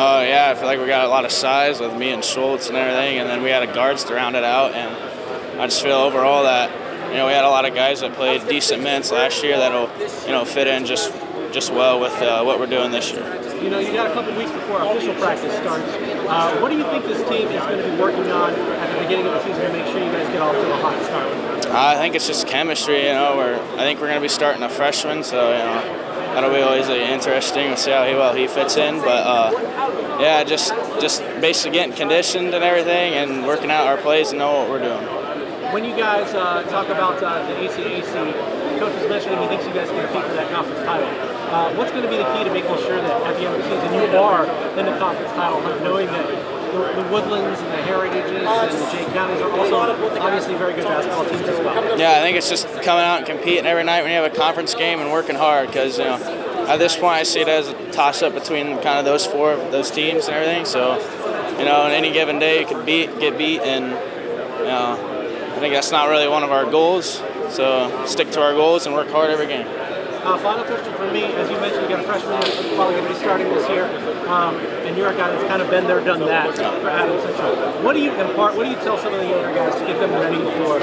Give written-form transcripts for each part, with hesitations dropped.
Oh, yeah, I feel like we got a lot of size with me and Schultz and everything, and then we had a guards to round it out, and I just feel overall that, we had a lot of guys that played decent minutes last year that'll, fit in just well with what we're doing this year. You got a couple weeks before official practice starts. What do you think this team is going to be working on at the beginning of the season to make sure you guys get off to a hot start? I think it's just chemistry, I think we're going to be starting a freshman, so, that'll be always interesting to see how well he fits in. But, just basically getting conditioned and everything and working out our plays and know what we're doing. When you guys talk about the ACAC, Coach was mentioning he thinks you guys can compete for that conference title. What's going to be the key to making sure that at the end of the season you are in the conference title, knowing that the Woodlands and the Heritages and the Jay Counties are also obviously very good basketball teams as well? Yeah, I think it's just coming out and competing every night when you have a conference game and working hard because, at this point I see it as a toss-up between kind of those teams and everything. So, on any given day you could get beat, and, I think that's not really one of our goals. So stick to our goals and work hard every game. Final question for me, as you mentioned, you got a freshman that's probably going to be starting this year, and you're a guy that's kind of been there, done that for Adams Central. What do you impart? What do you tell some of the younger guys to get them ready for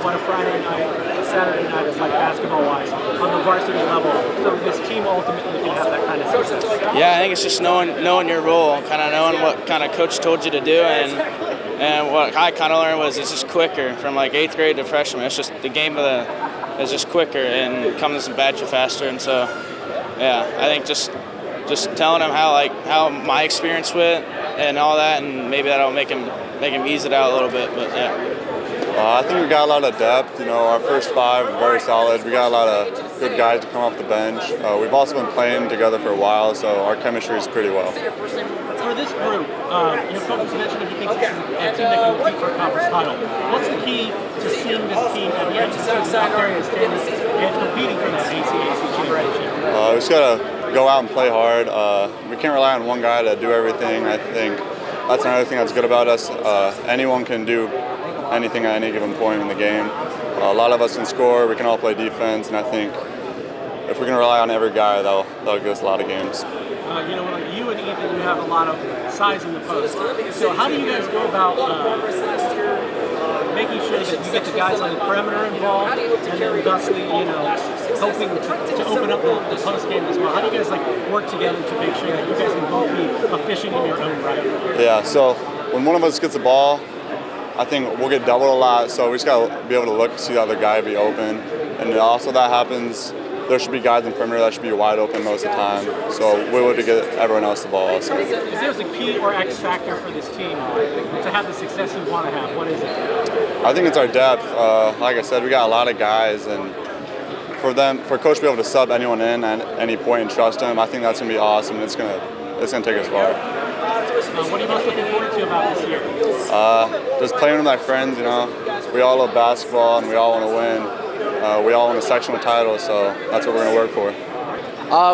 what a Friday night, Saturday night is like basketball-wise on the varsity level, so this team ultimately can have that kind of success? Yeah, I think it's just knowing your role, kind of knowing what kind of coach told you to do, and what I kind of learned was it's just quicker from like 8th grade to freshman. It's just the game is just quicker and comes and bat you faster. And so, I think just telling them how my experience went and all that, and maybe that'll make him ease it out a little bit. But I think we got a lot of depth. Our first five are very solid. We got a lot of good guys to come off the bench. We've also been playing together for a while, so our chemistry is pretty well. For this group, Coach was mentioning he thinks it's a team that can compete for a conference title. What's the key to seeing this team at the end of the season out there in the standings and competing for that ACAC championship? We just got to go out and play hard. We can't rely on one guy to do everything. I think that's another thing that's good about us. Anyone can do anything at any given point in the game. A lot of us can score. We can all play defense, and I think if we're going to rely on every guy, that'll give us a lot of games. You and Ethan, you have a lot of size in the post. So how do you guys go about making sure that you get the guys on the perimeter involved, and then thusly, hoping to open up the post game as well? How do you guys work together to make sure that you guys can both be efficient in your own right? Yeah. So when one of us gets the ball, I think we'll get doubled a lot. So we just got to be able to look, see the other guy be open, and also that happens. There should be guys in the perimeter that should be wide open most of the time. So we're able to get everyone else the ball also. Is there a key or X factor for this team to have the success you want to have? What is it? I think it's our depth. Like I said, we got a lot of guys, and for coach to be able to sub anyone in at any point and trust them, I think that's gonna be awesome. It's gonna take us far. What are you most looking forward to about this year? Just playing with my friends. We all love basketball and we all want to win. We all want a sectional title, so that's what we're going to work for.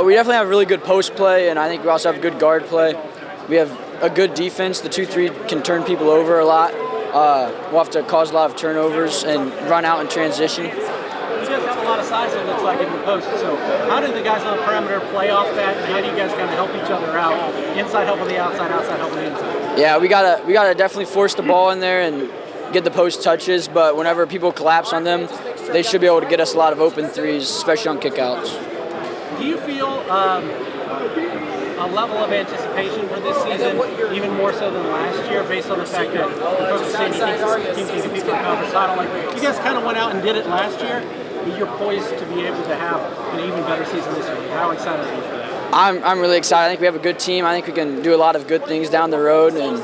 We definitely have really good post play, and I think we also have good guard play. We have a good defense. The 2-3 can turn people over a lot. We'll have to cause a lot of turnovers and run out in transition. You guys have a lot of size, it looks like, in the post. So how do the guys on the perimeter play off that, and how do you guys kind of help each other out? Inside helping the outside, outside helping the inside? Yeah, we gotta definitely force the ball in there and get the post touches, but whenever people collapse on them, they should be able to get us a lot of open threes, especially on kickouts. Do you feel a level of anticipation for this season, even more so than last year, based on the fact that Coach was saying he thinks this team can compete for a conference title? You guys kind of went out and did it last year, but you're poised to be able to have an even better season this year. How excited are you for that? I'm really excited. I think we have a good team. I think we can do a lot of good things down the road, and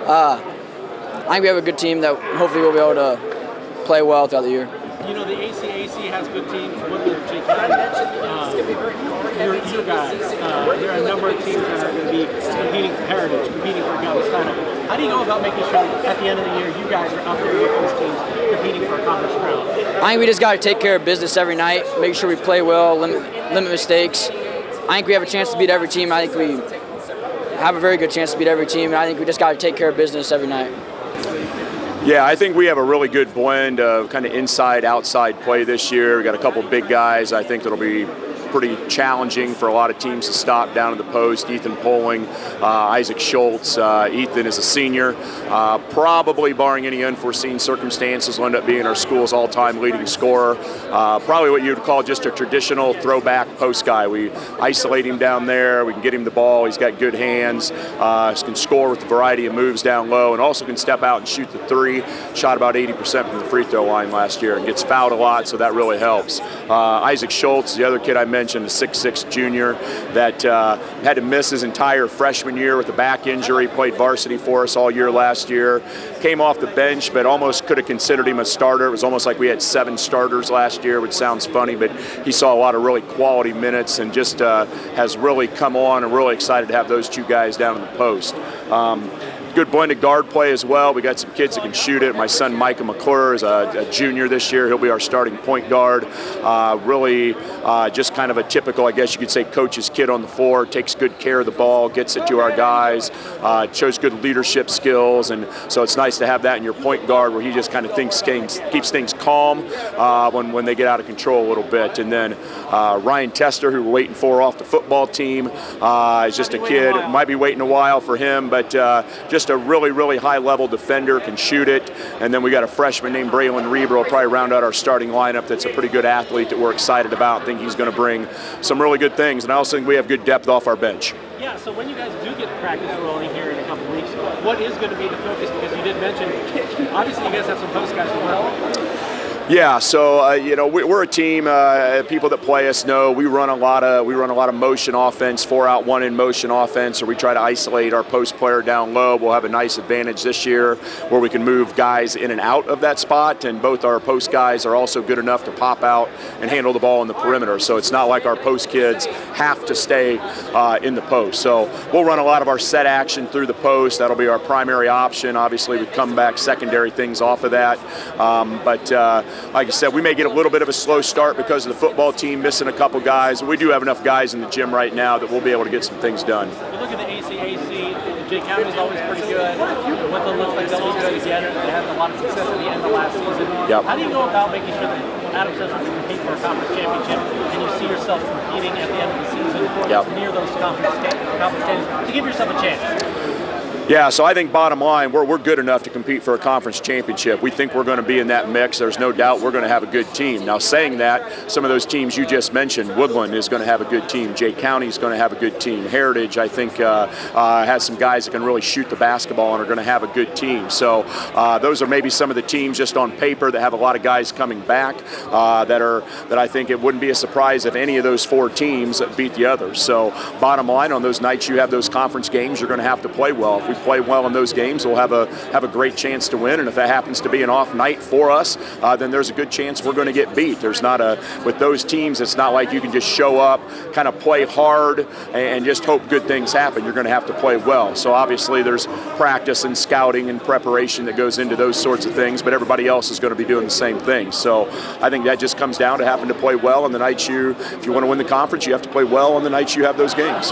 I think we have a good team that hopefully we'll be able to play well throughout the year. The ACAC has good teams. Woodland, Jay County, you guys. There are a number of teams that are going to be competing for Heritage, competing for a conference title. How do you go about making sure that at the end of the year you guys are up there with those teams competing for a conference crown? I think we just got to take care of business every night, make sure we play well, limit mistakes. I think we have a chance to beat every team. I think we have a very good chance to beat every team, and I think we just got to take care of business every night. Yeah, I think we have a really good blend of kind of inside-outside play this year. We got a couple big guys I think that'll be pretty challenging for a lot of teams to stop down in the post. Ethan Poling, Isaac Schultz. Ethan is a senior. Probably barring any unforeseen circumstances, will end up being our school's all-time leading scorer. Probably what you would call just a traditional throwback post guy. We isolate him down there. We can get him the ball. He's got good hands. Can score with a variety of moves down low, and also can step out and shoot the three. Shot about 80% from the free throw line last year and gets fouled a lot, so that really helps. Isaac Schultz, the other kid I mentioned, a 6'6" junior that had to miss his entire freshman year with a back injury. Played varsity for us all year last year. Came off the bench, but almost could have considered him a starter. It was almost like we had 7 starters last year, which sounds funny, but he saw a lot of really quality minutes and just has really come on, and really excited to have those 2 guys down in the post. Good blended guard play as well. We got some kids that can shoot it. My son Micah McClure is a junior this year. He'll be our starting point guard. Really just kind of a typical, I guess you could say, coach's kid on the floor. Takes good care of the ball, gets it to our guys, shows good leadership skills, and so it's nice to have that in your point guard where he just kind of keeps things calm when they get out of control a little bit. And then Ryan Tester, who we're waiting for off the football team, is just a kid. Might be waiting a while for him, but just a really, really high-level defender, can shoot it. And then we got a freshman named Braylon Reber, will probably round out our starting lineup. That's a pretty good athlete that we're excited about. I think he's going to bring some really good things. And I also think we have good depth off our bench. Yeah, so when you guys do get practice rolling here in a couple weeks, what is going to be the focus? Because you did mention, obviously you guys have some post guys as well. Yeah, so we're a team. People that play us know we run a lot of motion offense, 4-out, 1-in motion offense, or we try to isolate our post player down low. We'll have a nice advantage this year where we can move guys in and out of that spot, and both our post guys are also good enough to pop out and handle the ball in the perimeter. So it's not like our post kids have to stay in the post. So we'll run a lot of our set action through the post. That'll be our primary option. Obviously, we come back secondary things off of that, but like I said, we may get a little bit of a slow start because of the football team missing a couple guys. We do have enough guys in the gym right now that we'll be able to get some things done. You look at the ACAC, Jay County's always pretty good. Whitland looks like they'll be good again. They had a lot of success at the end of last season. Yep. How do you go about making sure that Adams Central can compete for a conference championship and you see yourself competing at the end of the season near those conference standings to give yourself a chance? Yeah, so I think bottom line, we're good enough to compete for a conference championship. We think we're going to be in that mix. There's no doubt we're going to have a good team. Now, saying that, some of those teams you just mentioned, Woodland is going to have a good team. Jay County is going to have a good team. Heritage, I think, has some guys that can really shoot the basketball and are going to have a good team. So those are maybe some of the teams just on paper that have a lot of guys coming back that I think it wouldn't be a surprise if any of those 4 teams beat the others. So bottom line, on those nights you have those conference games, you're going to have to play well. If we play well in those games, we'll have a great chance to win. And if that happens to be an off night for us, then there's a good chance we're going to get beat. With those teams, it's not like you can just show up, kind of play hard, and just hope good things happen. You're going to have to play well. So obviously there's practice and scouting and preparation that goes into those sorts of things, but everybody else is going to be doing the same thing. So I think that just comes down to having to play well on the nights if you want to win the conference, you have to play well on the nights you have those games.